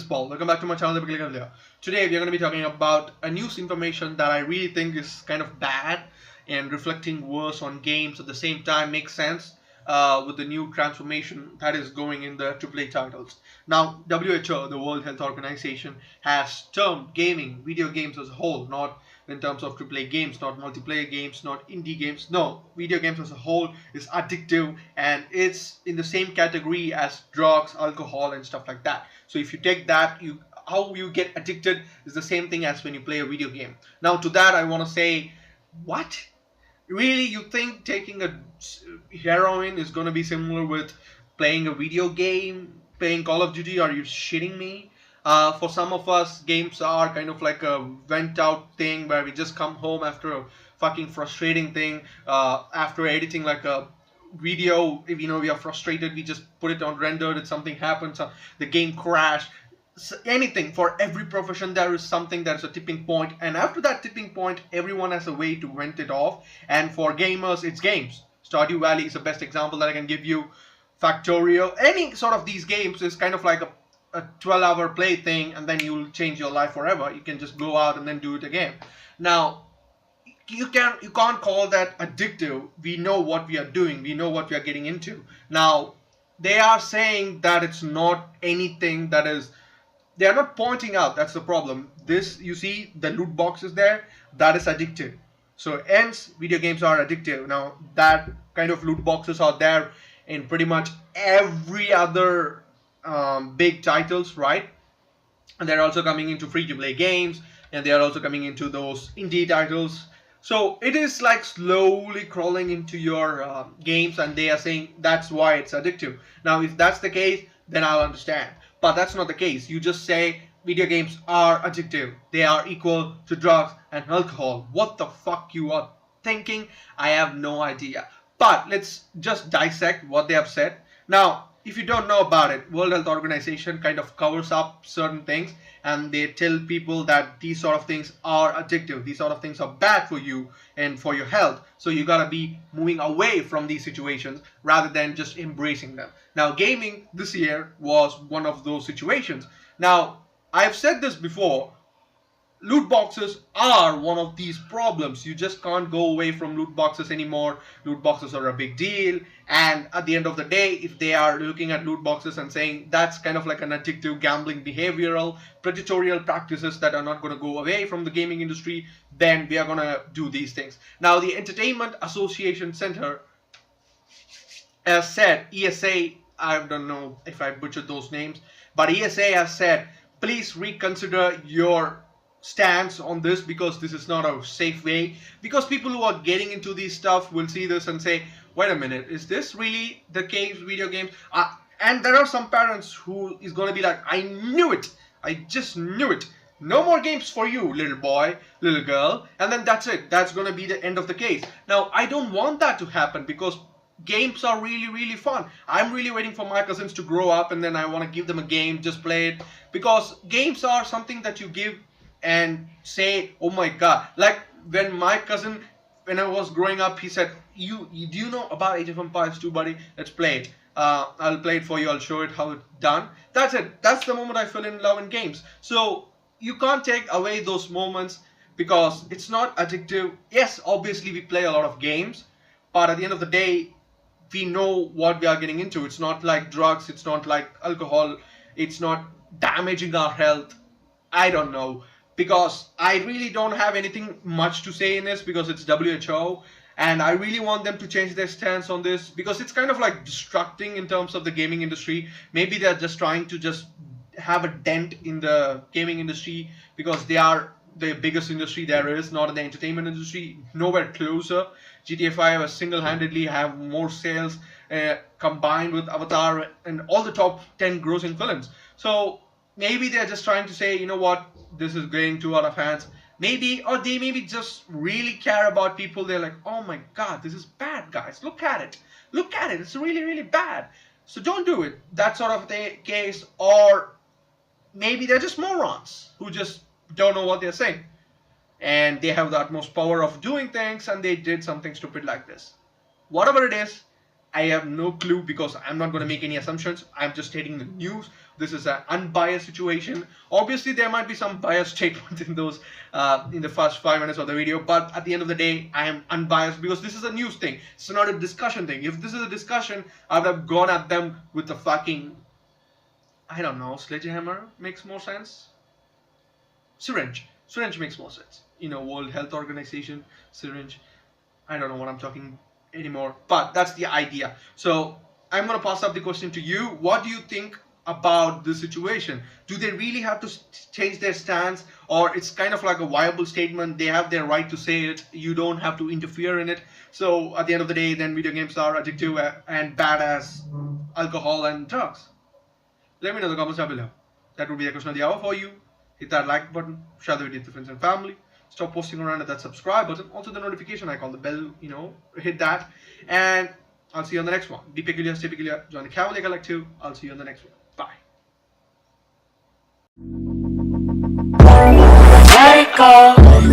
is Paul. Welcome back to my channel, Cavalier. Today we are going to be talking about a news information that I really think is kind of bad and reflecting worse on games at the same time makes sense with the new transformation that is going in the AAA titles. Now, WHO, the World Health Organization, has termed gaming, video games as a whole, not in terms of AAA games, not multiplayer games, not indie games. No, video games as a whole is addictive and it's in the same category as drugs, alcohol, and stuff like that. So if you take that, how you get addicted is the same thing as when you play a video game. Now, to that, I want to say, what? Really, you think taking a heroin is going to be similar with playing a video game, playing Call of Duty? Are you shitting me? For some of us, games are kind of like a went out thing where we just come home after a fucking frustrating thing, after editing like a video. If we are frustrated, we just put it on rendered, and something happens, the game crashed. Anything. For every profession there is something, that's a tipping point, and after that tipping point everyone has a way to vent it off. And for gamers, it's games. Stardew Valley is the best example that I can give you. Factorial, any sort of these games is kind of like a 12-hour play thing, and then you'll change your life forever. You can just go out and then do it again. Now you can't call that addictive. We know what we are doing, we know what we are getting into. Now they are saying that it's not anything that is, they are not pointing out that's the problem. This, you see the loot boxes there, that is addictive. So hence video games are addictive. Now that kind of loot boxes are there in pretty much every other big titles, right? And they're also coming into free to play games, and they are also coming into those indie titles. So it is like slowly crawling into your games, and they are saying that's why it's addictive. Now if that's the case, then I'll understand. But that's not the case. You just say video games are addictive. They are equal to drugs and alcohol. What the fuck you are thinking? I have no idea. But let's just dissect what they have said. Now, if you don't know about it, World Health Organization kind of covers up certain things, and they tell people that these sort of things are addictive. These sort of things are bad for you and for your health. So you gotta be moving away from these situations rather than just embracing them. Now, gaming this year was one of those situations. Now, I've said this before. Loot boxes are one of these problems. You just can't go away from loot boxes anymore. Loot boxes are a big deal, and at the end of the day, if they are looking at loot boxes and saying that's kind of like an addictive gambling behavioral predatory practices that are not going to go away from the gaming industry, then we are going to do these things. Now the Entertainment Association Center has said, ESA, I don't know if I butchered those names, but ESA has said, please reconsider your stance on this, because this is not a safe way. Because people who are getting into these stuff will see this and say, wait a minute, is this really the case? Video games, and there are some parents who is going to be like, I knew it, I just knew it, no more games for you, little boy, little girl, and then that's it. That's going to be the end of the case. Now I don't want that to happen, because games are really fun. I'm really waiting for my cousins to grow up, and then I want to give them a game, just play it, because games are something that you give and say, oh my god. Like when my cousin, when I was growing up, he said, do you know about Age of Empires 2, buddy? Let's play it. I'll play it for you, I'll show it how it's done. That's it. That's the moment I fell in love in games. So you can't take away those moments, because it's not addictive. Yes, obviously we play a lot of games, but at the end of the day, we know what we are getting into. It's not like drugs, it's not like alcohol, it's not damaging our health. I don't know, because I really don't have anything much to say in this, because it's WHO, and I really want them to change their stance on this, because it's kind of like destructing in terms of the gaming industry. Maybe they're just trying to just have a dent in the gaming industry, because they are the biggest industry there is, not in the entertainment industry, nowhere closer. GTA 5 has single-handedly have more sales combined with Avatar and all the top 10 grossing films. So maybe they're just trying to say, you know what, this is going too out of hands. Maybe, or they maybe just really care about people. They're like, oh my god, this is bad, guys. Look at it. Look at it. It's really bad. So don't do it. That sort of the case. Or maybe they're just morons who just don't know what they're saying, and they have the utmost power of doing things, and they did something stupid like this. Whatever it is, I have no clue because I'm not going to make any assumptions. I'm just stating the news. This is an unbiased situation. Obviously, there might be some biased statements in those in the first 5 minutes of the video, but at the end of the day, I am unbiased because this is a news thing. It's not a discussion thing. If this is a discussion, I would have gone at them with the fucking, I don't know, sledgehammer makes more sense. Syringe makes more sense. World Health Organization, syringe. I don't know what I'm talking anymore, but that's the idea. So I'm going to pass up the question to you. What do you think about this situation? Do they really have to change their stance, or it's kind of like a viable statement? They have their right to say it. You don't have to interfere in it. So at the end of the day, then video games are addictive and bad as alcohol and drugs. Let me know in the comments down below. That would be the question of the hour for you. Hit that like button, share the video with your friends and family. Stop posting around at that subscribe button. Also the notification icon, the bell, hit that. And I'll see you on the next one. Be peculiar, stay peculiar. Join the Cavalier Collective. I'll see you on the next one. Bye. Let it go.